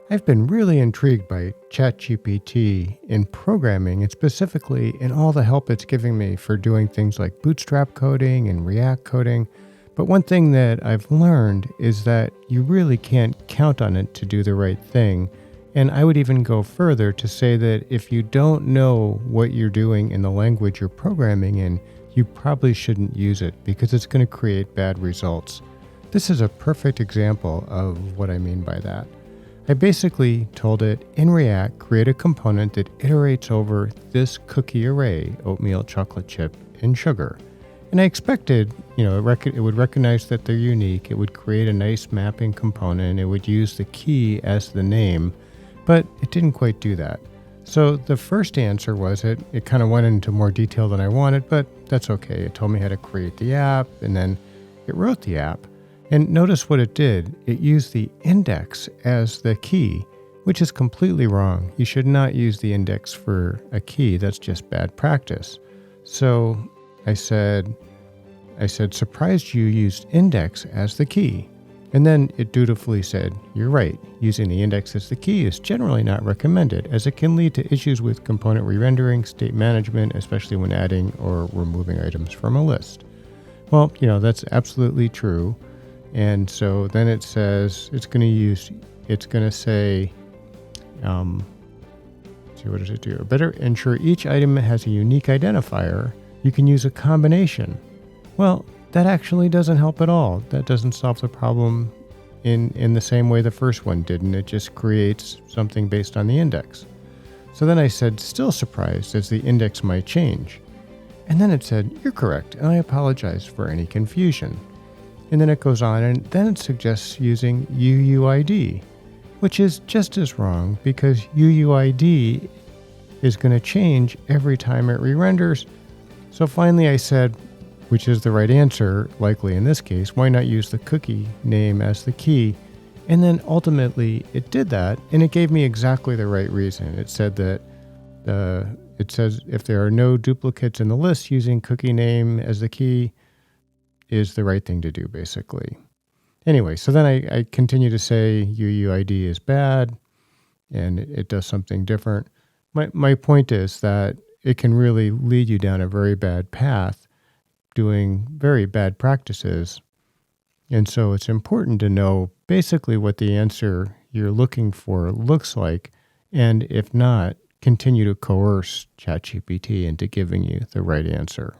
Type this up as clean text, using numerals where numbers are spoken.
I've been really intrigued by ChatGPT in programming and specifically in all the help it's giving me for doing things like Bootstrap coding and React coding. But one thing that I've learned is that you really can't count on it to do the right thing. And I would even go further to say that if you don't know what you're doing in the language you're programming in, you probably shouldn't use it because it's going to create bad results. This is a perfect example of what I mean by that. I basically told it, in React, create a component that iterates over this cookie array, oatmeal, chocolate chip, and sugar. And I expected, it would recognize that they're unique. It would create a nice mapping component. It would use the key as the name, but it didn't quite do that. So the first answer was it kind of went into more detail than I wanted, but that's okay. It told me how to create the app, and then it wrote the app. And notice what it did. It used the index as the key, which is completely wrong. You should not use the index for a key. That's just bad practice. So I said, surprised you used index as the key. And then it dutifully said, you're right. Using the index as the key is generally not recommended, as it can lead to issues with component re-rendering, state management, especially when adding or removing items from a list. Well, that's absolutely true. And so then it says what does it do? Better ensure each item has a unique identifier. You can use a combination. Well, that actually doesn't help at all. That doesn't solve the problem in the same way the first one didn't. It just creates something based on the index. So then I said, still surprised as the index might change. And then it said, you're correct, and I apologize for any confusion. And then it goes on, and then it suggests using UUID, which is just as wrong because UUID is going to change every time it re-renders. So finally I said, which is the right answer, likely in this case, why not use the cookie name as the key? And then ultimately it did that, and it gave me exactly the right reason. It said that it says if there are no duplicates in the list, using cookie name as the key is the right thing to do, basically. Anyway, so then I continue to say UUID is bad, and it does something different. My point is that it can really lead you down a very bad path, doing very bad practices. And so it's important to know basically what the answer you're looking for looks like, and if not, continue to coerce ChatGPT into giving you the right answer.